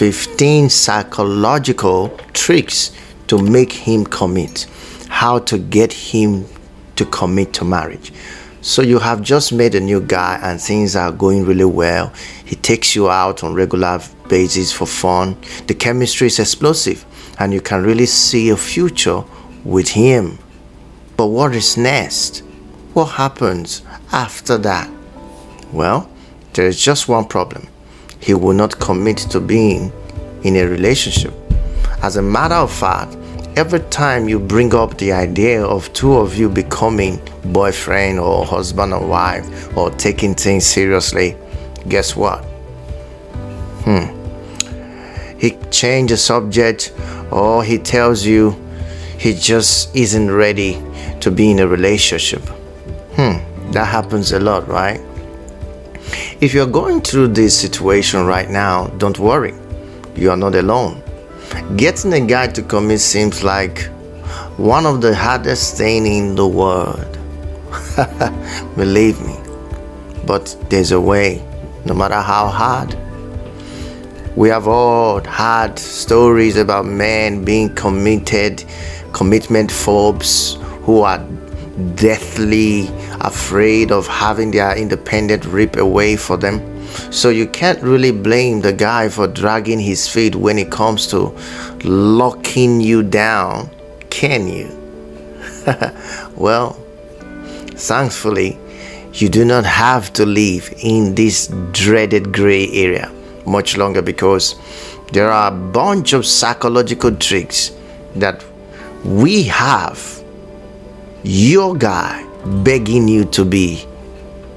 15 psychological tricks to make him commit. How to get him to commit to marriage. So you have just met a new guy and things are going really well. He takes you out on regular basis for fun. The chemistry is explosive and you can really see a future with him. But what is next? What happens after that? Well, there is just one problem. He will not commit to being in a relationship. As a matter of fact, every time you bring up the idea of two of you becoming boyfriend or husband or wife or taking things seriously, guess what? He changes the subject, or he tells you he just isn't ready to be in a relationship. That happens a lot, right? If you're going through this situation right now, don't worry. You are not alone. Getting a guy to commit seems like one of the hardest things in the world. Believe me. But there's a way, no matter how hard. We have all had stories about men being commitment phobes who are deathly afraid of having their independence ripped away for them. So you can't really blame the guy for dragging his feet when it comes to locking you down, can you? Well, thankfully, you do not have to live in this dreaded gray area much longer, because there are a bunch of psychological tricks that we have your guy begging you to be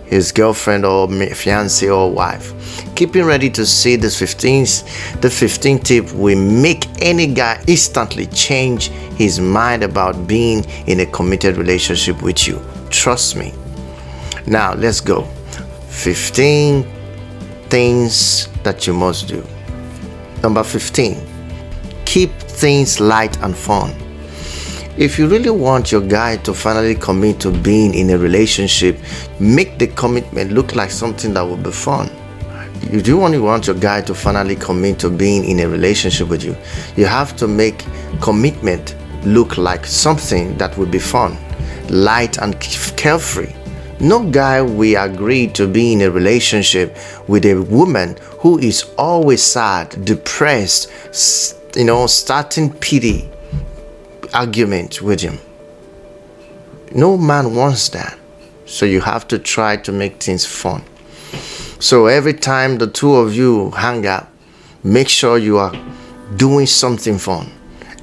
his girlfriend or fiance or wife. Keeping ready to see the 15th tip will make any guy instantly change his mind about being in a committed relationship with you. Trust me. Now let's go. 15 things that you must do. Number 15, keep things light and fun. If you really want your guy to finally commit to being in a relationship, make the commitment look like something that will be fun. You do want your guy to finally commit to being in a relationship with you. You have to make commitment look like something that will be fun, light and carefree. No guy will agree to be in a relationship with a woman who is always sad, depressed, starting pity argument with him. No man wants that. So you have to try to make things fun. So every time the two of you hang out, make sure you are doing something fun.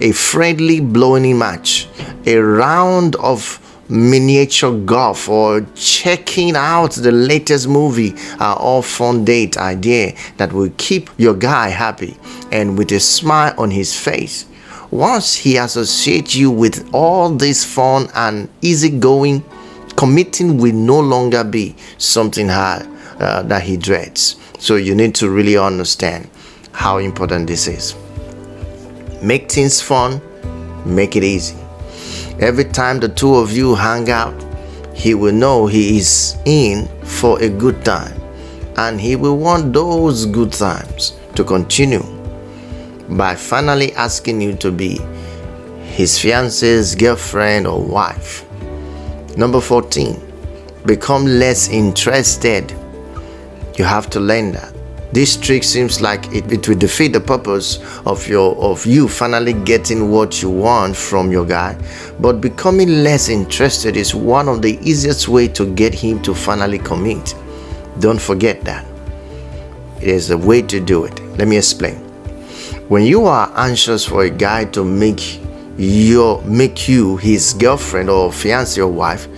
A friendly blowing match, a round of miniature golf, or checking out the latest movie are all fun date idea that will keep your guy happy and with a smile on his face. Once he associates you with all this fun and easygoing, committing will no longer be something hard that he dreads. So you need to really understand how important this is. Make things fun, make it easy. Every time the two of you hang out, he will know he is in for a good time, and he will want those good times to continue by finally asking you to be his fiance's girlfriend or wife. Number 14, become less interested. You have to learn that. This trick seems like it will defeat the purpose of you finally getting what you want from your guy, but becoming less interested is one of the easiest way to get him to finally commit. Don't forget that. It is a way to do it. Let me explain. When you are anxious for a guy to make you his girlfriend or fiance or wife,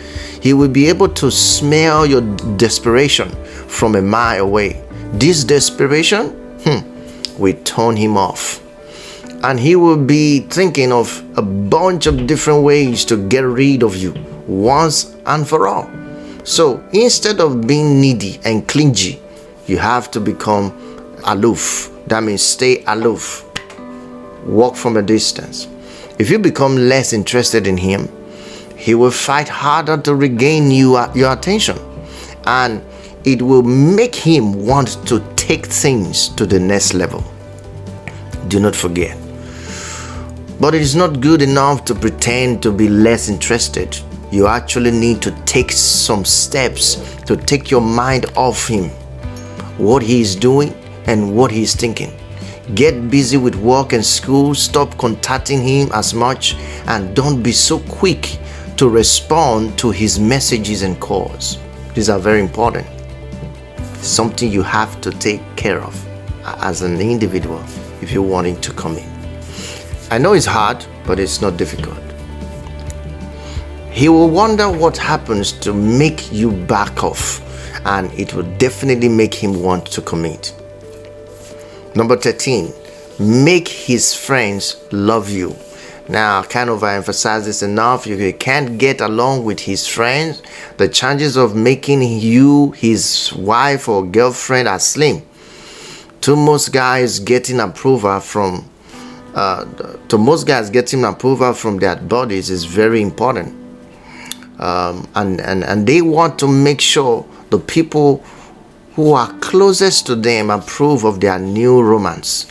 he will be able to smell your desperation from a mile away. This desperation will turn him off, and he will be thinking of a bunch of different ways to get rid of you once and for all. So instead of being needy and clingy, you have to become aloof. That means stay aloof. Walk from a distance. If you become less interested in him, he will fight harder to regain your attention, and it will make him want to take things to the next level. Do not forget. But it is not good enough to pretend to be less interested. You actually need to take some steps to take your mind off him, what he is doing and what he is thinking. Get busy with work and school. Stop contacting him as much, and don't be so quick to respond to his messages and calls. These are very important. Something you have to take care of as an individual if you want him to come in. I know it's hard, but it's not difficult. He will wonder what happens to make you back off, and it will definitely make him want to commit. Number 13, make his friends love you. Now, I can't overemphasize this enough. If you can't get along with his friends, the chances of making you his wife or girlfriend are slim. To most guys getting approval from their bodies is very important, and they want to make sure the people who are closest to them approve of their new romance.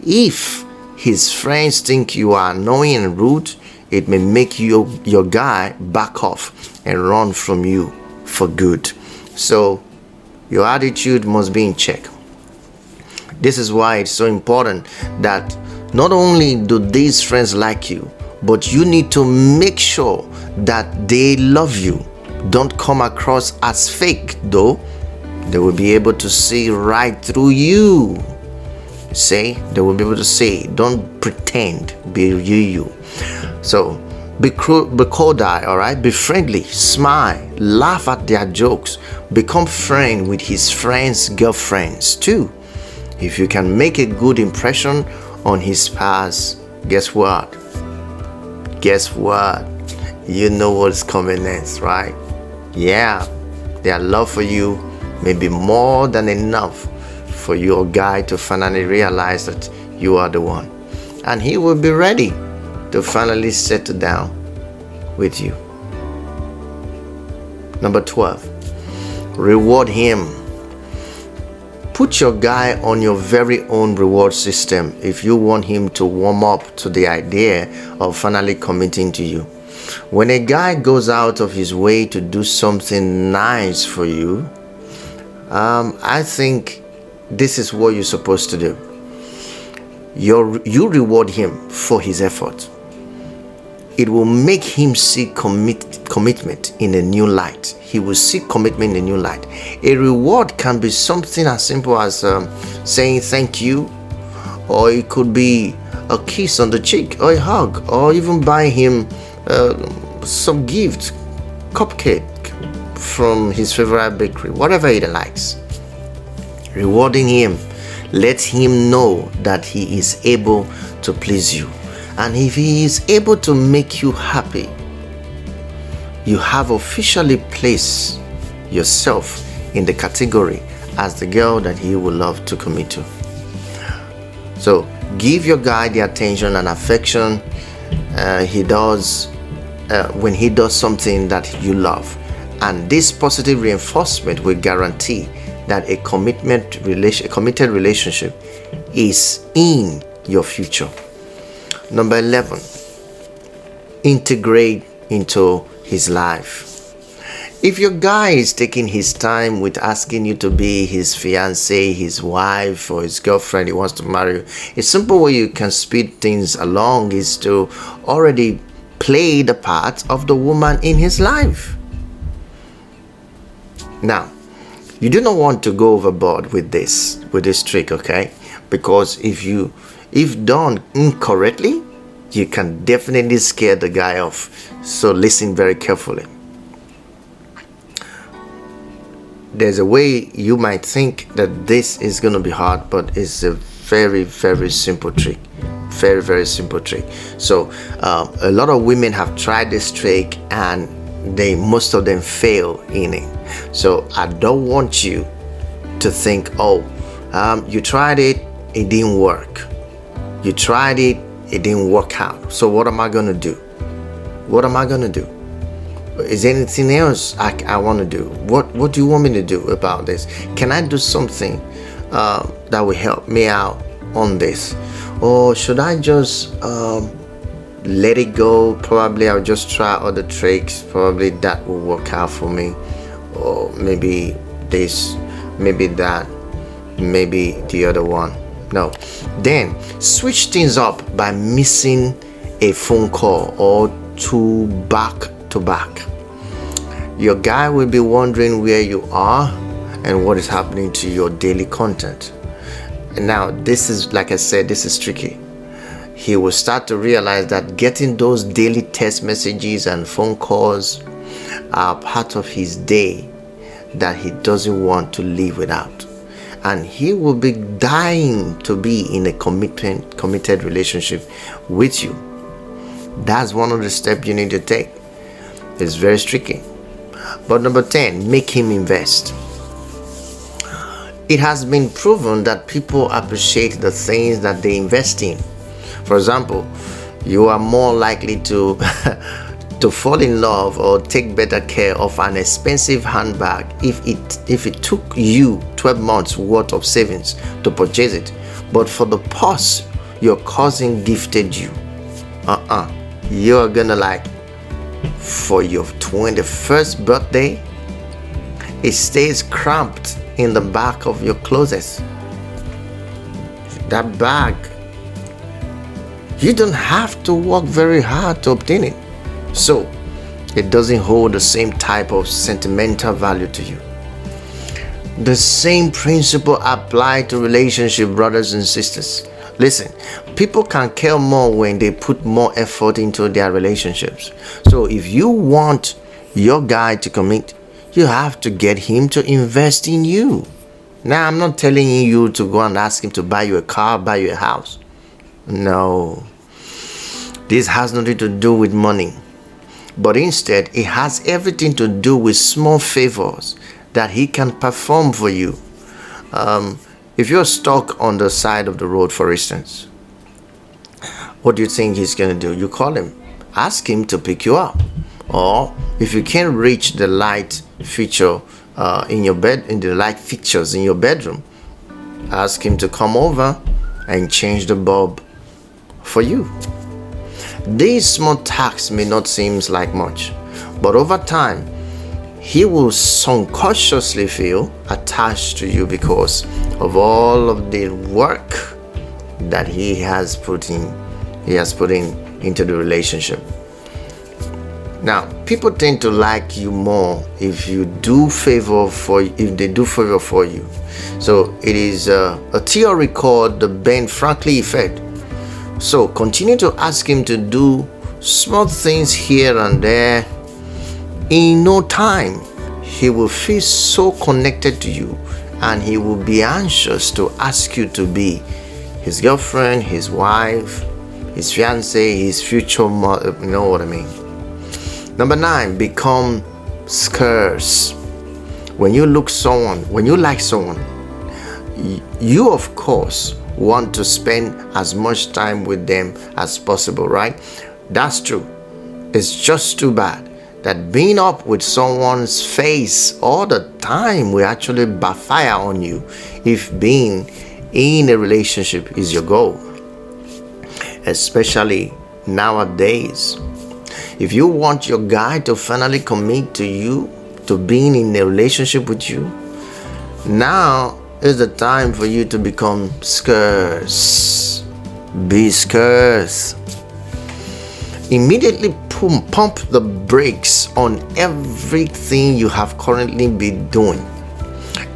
If his friends think you are annoying and rude, it may make your guy back off and run from you for good. So your attitude must be in check. This is why it's so important that not only do these friends like you, but you need to make sure that they love you. Don't come across as fake, though. They will be able to see right through you. They will be able to say, don't pretend, be you. So be cordial, all right? Be friendly, smile, laugh at their jokes, become friend with his friends' girlfriends too. If you can make a good impression on his past, guess what? You know what's coming next, right? Yeah, their love for you may be more than enough for your guy to finally realize that you are the one, and he will be ready to finally settle down with you. Number 12, reward him. Put your guy on your very own reward system if you want him to warm up to the idea of finally committing to you. When a guy goes out of his way to do something nice for you, I think this is what you're supposed to do. You reward him for his effort. It will make him see commitment in a new light. He will see commitment in a new light. A reward can be something as simple as saying thank you, or it could be a kiss on the cheek, or a hug, or even buy him some gift, cupcake from his favorite bakery, whatever he likes. Rewarding him lets him know that he is able to please you. And if he is able to make you happy, you have officially placed yourself in the category as the girl that he will love to commit to. So give your guy the attention and affection he does when he does something that you love. And this positive reinforcement will guarantee that a committed relationship is in your future. Number 11, integrate into his life. If your guy is taking his time with asking you to be his fiancé, his wife, or his girlfriend he wants to marry you, a simple way you can speed things along is to already play the part of the woman in his life. Now, you do not want to go overboard with this trick, okay? Because if done incorrectly, you can definitely scare the guy off. So listen very carefully. There's a way you might think that this is going to be hard, but it's a very, very simple trick. Very, very simple trick. So a lot of women have tried this trick and most of them fail in it. So I don't want you to think, you tried it, it didn't work. You tried it, it didn't work out. So what am I going to do? What am I going to do? Is there anything else I want to do? What do you want me to do about this? Can I do something that will help me out on this? Or should I just let it go? Probably I'll just try other tricks. Probably that will work out for me. Or maybe this, maybe that, maybe the other one. No. Then switch things up by missing a phone call or two back to back. Your guy will be wondering where you are and what is happening to your daily content. And now this is, like I said, this is tricky. He will start to realize that getting those daily text messages and phone calls are part of his day that he doesn't want to live without. And he will be dying to be in a committed relationship with you. That's one of the steps you need to take. It's very tricky. But number 10, make him invest. It has been proven that people appreciate the things that they invest in. For example, you are more likely to fall in love or take better care of an expensive handbag if it took you 12 months worth of savings to purchase it, but for the purse your cousin gifted you, you're gonna like, for your 21st birthday, it stays cramped in the back of your closet. That bag, you don't have to work very hard to obtain it, so it doesn't hold the same type of sentimental value to you. The same principle apply to relationship, brothers and sisters. Listen, people can care more when they put more effort into their relationships. So if you want your guy to commit, you have to get him to invest in you. Now, I'm not telling you to go and ask him to buy you a car, buy you a house. No. This has nothing to do with money. But instead, it has everything to do with small favors that he can perform for you. If you're stuck on the side of the road, for instance, what do you think he's going to do? You call him, ask him to pick you up. Or if you can't reach the light feature in the light fixtures in your bedroom, ask him to come over and change the bulb for you. These small tasks may not seem like much, but over time, he will subconsciously feel attached to you because of all of the work that he has put into the relationship. Now, people tend to like you more if they do favor for you. So it is a theory called the Ben Franklin effect. So continue to ask him to do small things here and there. In no time, he will feel so connected to you, and he will be anxious to ask you to be his girlfriend, his wife, his fiancé, his future mother. You know what I mean? Number 9, become scarce. When you like someone, you of course want to spend as much time with them as possible, right? That's true. It's just too bad that being up with someone's face all the time will actually backfire on you if being in a relationship is your goal, especially nowadays. If you want your guy to finally commit to you, to being in a relationship with you, now is the time for you to become scarce. Be scarce. Immediately pump the brakes on everything you have currently been doing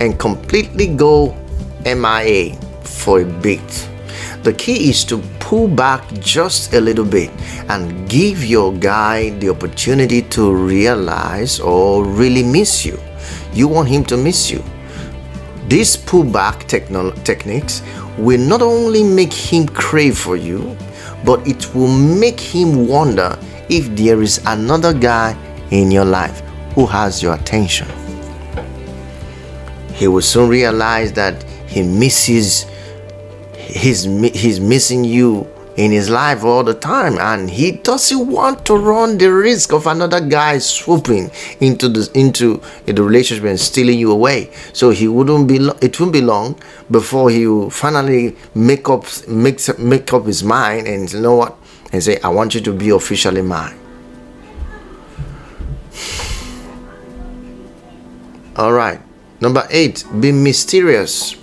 and completely go MIA for a bit. The key is to pull back just a little bit and give your guy the opportunity to realize or really miss you. You want him to miss you. These pullback techniques will not only make him crave for you, but it will make him wonder if there is another guy in your life who has your attention. He will soon realize that he's missing you in his life all the time, and he doesn't want to run the risk of another guy swooping into the relationship and stealing you away. So it wouldn't be long before he will finally make up his mind and you know what, and say, I want you to be officially mine. All right, number 8, be mysterious.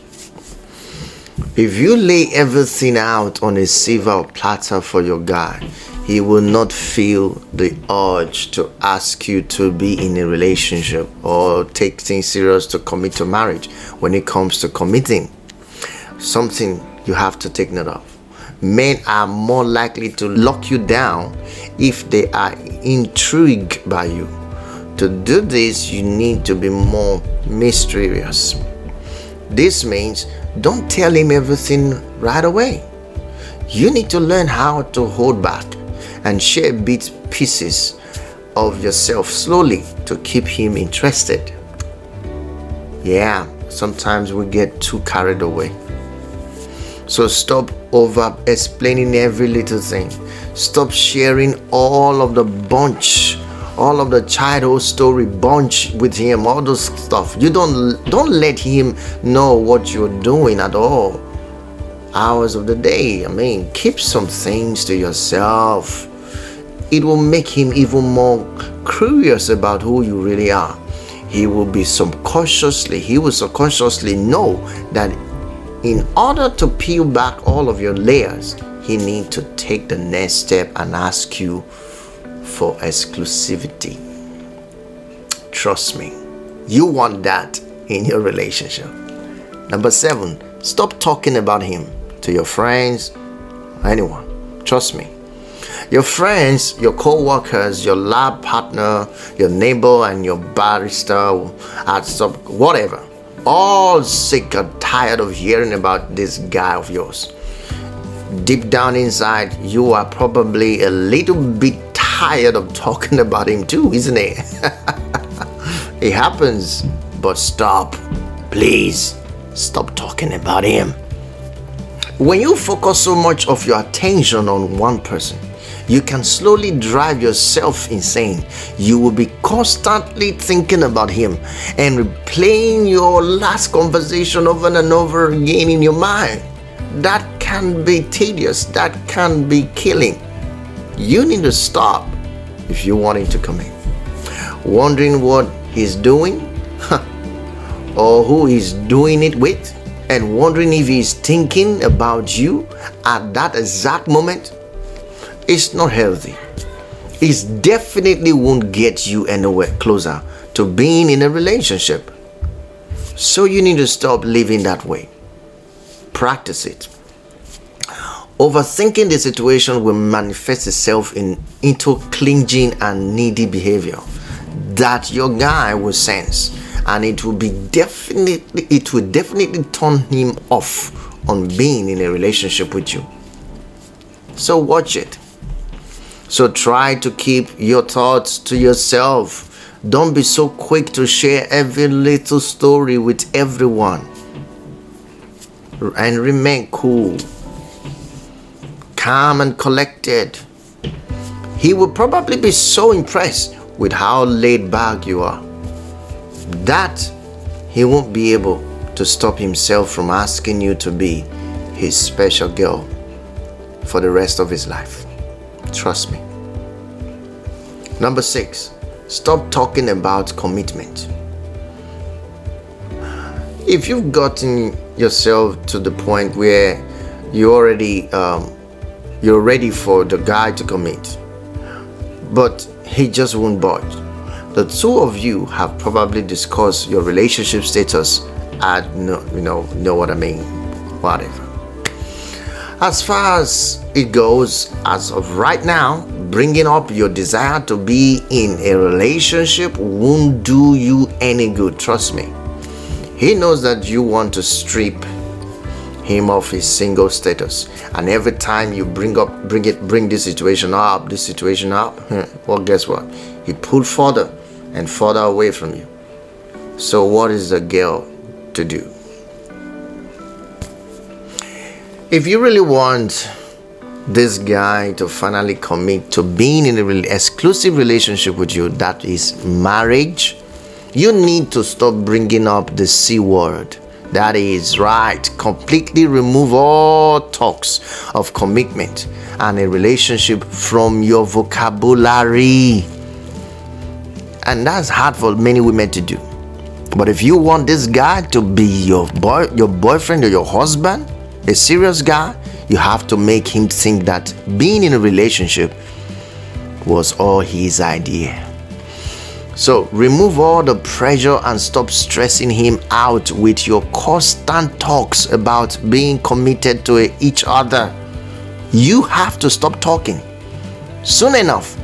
If you lay everything out on a silver platter for your guy, he will not feel the urge to ask you to be in a relationship or take things serious to commit to marriage. When it comes to committing, something you have to take note of. Men are more likely to lock you down if they are intrigued by you. To do this, you need to be more mysterious. This means don't tell him everything right away. You need to learn how to hold back and share pieces of yourself slowly to keep him interested. Yeah, sometimes we get too carried away. So stop over explaining every little thing. Stop sharing all of the childhood story bunch with him, all those stuff. You don't let him know what you're doing at all hours of the day. I mean, keep some things to yourself. It will make him even more curious about who you really are. He will subconsciously know that in order to peel back all of your layers, he needs to take the next step and ask you for exclusivity. Trust me, you want that in your relationship. Number 7, stop talking about him to your friends, anyone. Trust me. Your friends, your co-workers, your lab partner, your neighbor, and your barista at whatever, all sick or tired of hearing about this guy of yours. Deep down inside, you are probably a little bit tired of talking about him too, isn't it? It happens, but stop. Please stop talking about him. When you focus so much of your attention on one person, you can slowly drive yourself insane. You will be constantly thinking about him and replaying your last conversation over and over again in your mind. That can be tedious. That can be killing. You need to stop if you want him to come in. Wondering what he's doing or who he's doing it with, and wondering if he's thinking about you at that exact moment. It's not healthy. It definitely won't get you anywhere closer to being in a relationship. So you need to stop living that way. Practice it. Overthinking the situation will manifest itself into clinging and needy behavior that your guy will sense, and it will definitely turn him off on being in a relationship with you. So watch it. So try to keep your thoughts to yourself. Don't be so quick to share every little story with everyone. And remain cool, calm and collected. He will probably be so impressed with how laid back you are that he won't be able to stop himself from asking you to be his special girl for the rest of his life. Trust me. Number 6, stop talking about commitment. If you've gotten yourself to the point where you're ready for the guy to commit, but he just won't budge, the two of you have probably discussed your relationship status at know what I mean, whatever. As far as it goes, as of right now, bringing up your desire to be in a relationship won't do you any good. Trust me. He knows that you want to strip him of his single status, and every time you bring this situation up, well, guess what? He pulled further and further away from you. So what is the girl to do? If you really want this guy to finally commit to being in an exclusive relationship with you, that is marriage, you need to stop bringing up the C word. That is right. Completely remove all talks of commitment and a relationship from your vocabulary. And that's hard for many women to do. But if you want this guy to be your boyfriend or your husband, a serious guy, you have to make him think that being in a relationship was all his idea. So remove all the pressure and stop stressing him out with your constant talks about being committed to each other. You have to stop talking. Soon enough,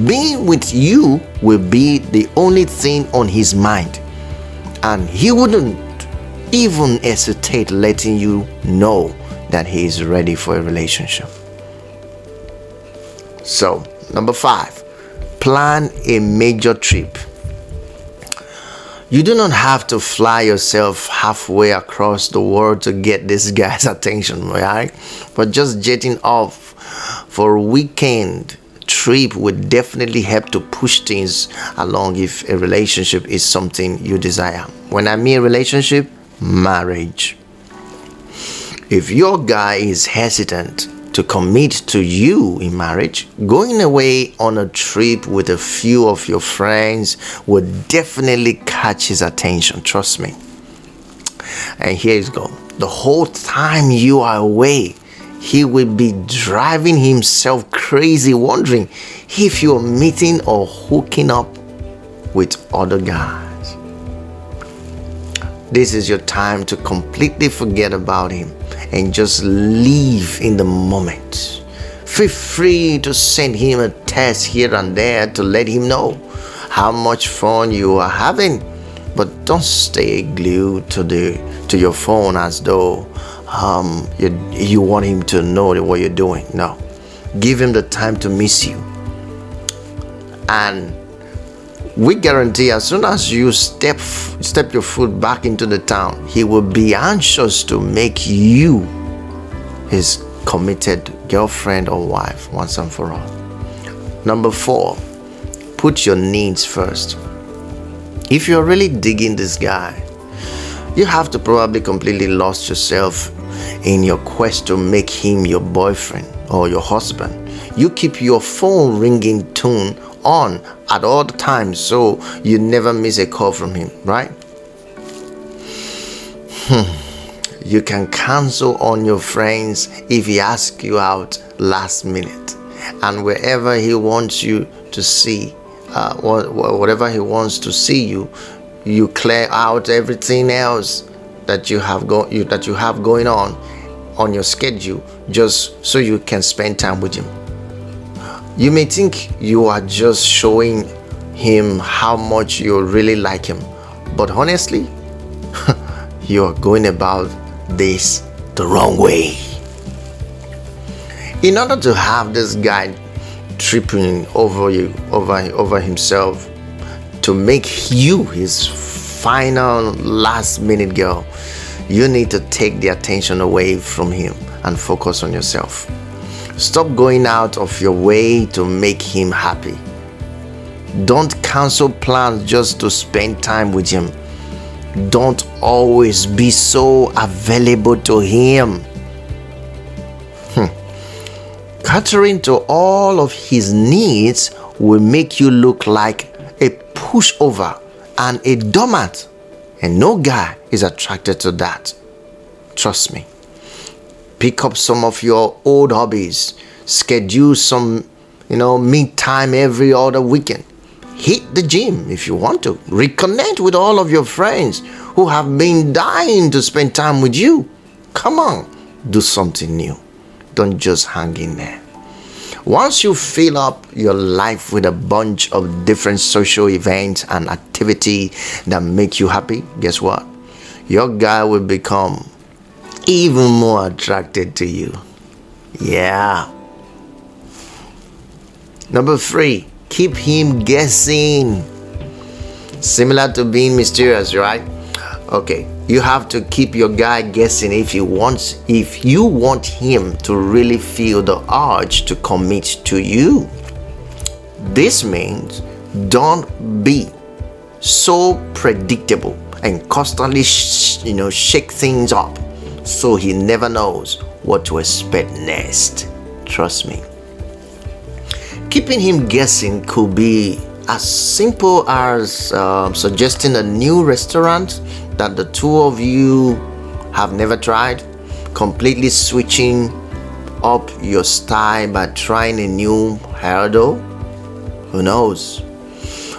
being with you will be the only thing on his mind, and he wouldn't even hesitate letting you know that he is ready for a relationship. So, number 5, plan a major trip. You do not have to fly yourself halfway across the world to get this guy's attention, right? But just jetting off for a weekend trip would definitely help to push things along if a relationship is something you desire. When I mean relationship, marriage. If your guy is hesitant to commit to you in marriage, going away on a trip with a few of your friends would definitely catch his attention. Trust me. And here you go. The whole time you are away, he will be driving himself crazy, wondering if you're meeting or hooking up with other guys. This is your time to completely forget about him and just live in the moment. Feel free to send him a text here and there to let him know how much fun you are having, but don't stay glued to your phone as though you want him to know what you're doing. No, give him the time to miss you, and we guarantee as soon as you step your foot back into the town, he will be anxious to make you his committed girlfriend or wife once and for all. Number 4, put your needs first. If you're really digging this guy, you have to probably completely lost yourself in your quest to make him your boyfriend or your husband. You keep your phone ringing tune on at all the times so you never miss a call from him, right? You can cancel on your friends if he asks you out last minute, and wherever he wants you to see, whatever he wants to see you clear out everything else that you have going on your schedule just so you can spend time with him. You may think you are just showing him how much you really like him, but honestly, you are going about this the wrong way. In order to have this guy tripping over himself to make you his final last minute girl, you need to take the attention away from him and focus on yourself. Stop going out of your way to make him happy. Don't cancel plans just to spend time with him. Don't always be so available to him. Catering to all of his needs will make you look like a pushover and a doormat, and no guy is attracted to that. Trust me. Pick up some of your old hobbies. Schedule some, me time every other weekend. Hit the gym if you want to. Reconnect with all of your friends who have been dying to spend time with you. Come on, do something new. Don't just hang in there. Once you fill up your life with a bunch of different social events and activity that make you happy, guess what? Your guy will become even more attracted to you. Yeah. Number 3, keep him guessing. Similar to being mysterious, right? Okay, You have to keep your guy guessing if you want him to really feel the urge to commit to you. This means don't be so predictable and constantly shake things up so he never knows what to expect next. Trust me. Keeping him guessing could be as simple as suggesting a new restaurant that the two of you have never tried, completely switching up your style by trying a new hairdo. Who knows?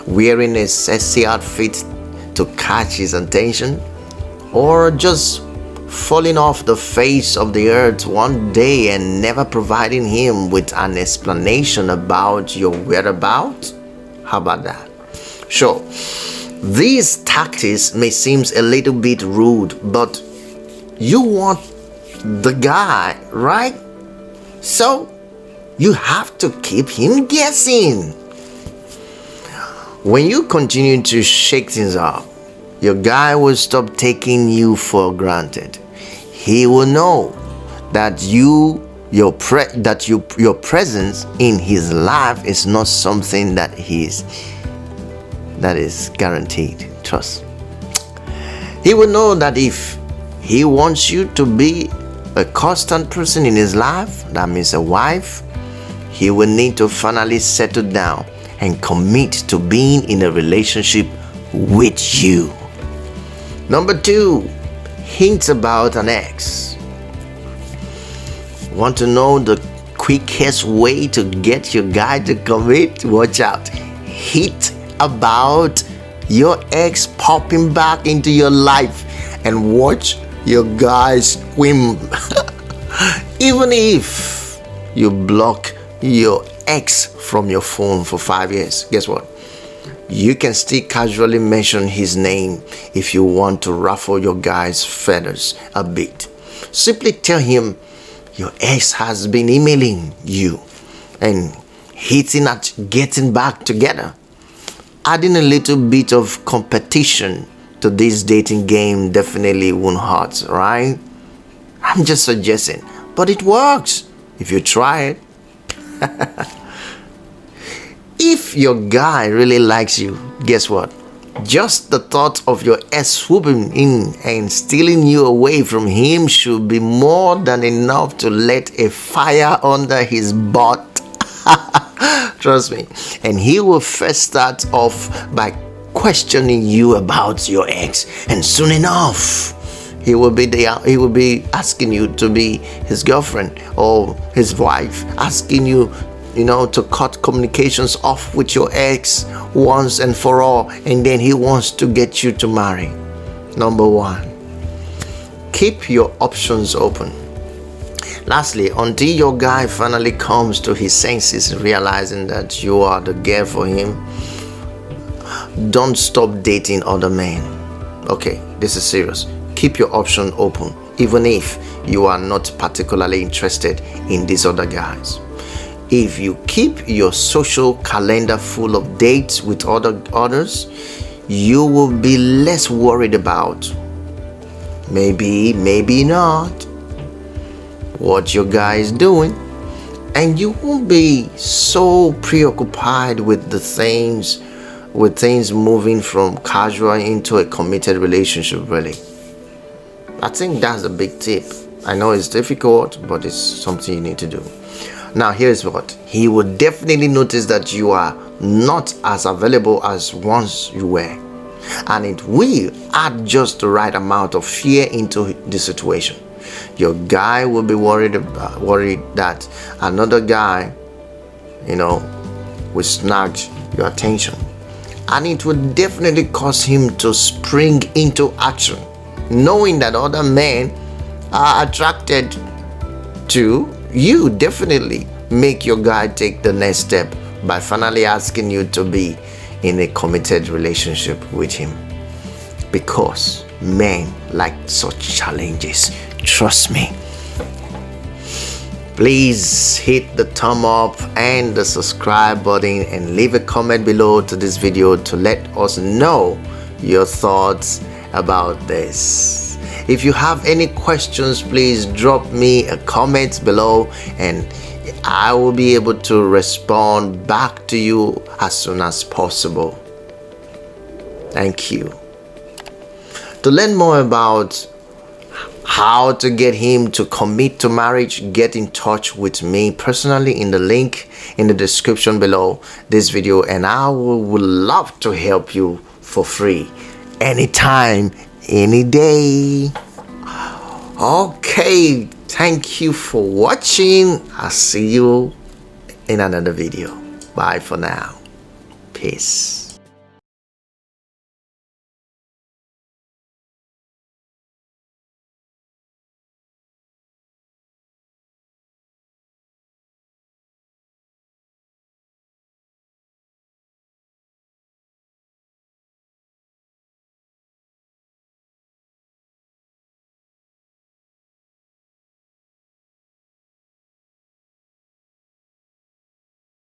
Wearing a sexy outfit to catch his attention, or just falling off the face of the earth one day and never providing him with an explanation about your whereabouts. How about that? Sure, these tactics may seem a little bit rude, but you want the guy, right? So you have to keep him guessing. When you continue to shake things up, your guy will stop taking you for granted. He will know that your presence in his life is not something that is guaranteed. Trust. He will know that if he wants you to be a constant person in his life, that means a wife, he will need to finally settle down and commit to being in a relationship with you. Number 2, hints about an ex. Want to know the quickest way to get your guy to commit? Watch out. Hint about your ex popping back into your life and watch your guy scream. Even if you block your ex from your phone for 5 years, guess what? You can still casually mention his name if you want to ruffle your guy's feathers a bit. Simply tell him your ex has been emailing you and hitting at getting back together. Adding a little bit of competition to this dating game definitely won't hurt, right? I'm just suggesting, but it works if you try it. If your guy really likes you, guess what? Just the thought of your ex swooping in and stealing you away from him should be more than enough to let a fire under his butt. Trust me. And he will first start off by questioning you about your ex, and soon enough he will be asking you to be his girlfriend or his wife, asking you to cut communications off with your ex once and for all, and then he wants to get you to marry. Number 1, keep your options open. Lastly, until your guy finally comes to his senses, realizing that you are the girl for him, don't stop dating other men. Okay, this is serious. Keep your option open, even if you are not particularly interested in these other guys. If you keep your social calendar full of dates with others, you will be less worried about, maybe not, what your guy is doing, and you won't be so preoccupied with things moving from casual into a committed relationship. Really, I think that's a big tip. I know it's difficult, but it's something you need to do. Now here's what. He will definitely notice that you are not as available as once you were, and it will add just the right amount of fear into the situation. Your guy will be worried that another guy will snag your attention, and it will definitely cause him to spring into action, knowing that other men are attracted to you. Definitely make your guy take the next step by finally asking you to be in a committed relationship with him, because men like such challenges. Trust me. Please hit the thumb up and the subscribe button and leave a comment below to this video to let us know your thoughts about this. If you have any questions, please drop me a comment below and I will be able to respond back to you as soon as possible. Thank you. To learn more about how to get him to commit to marriage, get in touch with me personally in the link in the description below this video, and I would love to help you for free anytime, any day. Okay, thank you for watching. I'll see you in another video. Bye for now. Peace.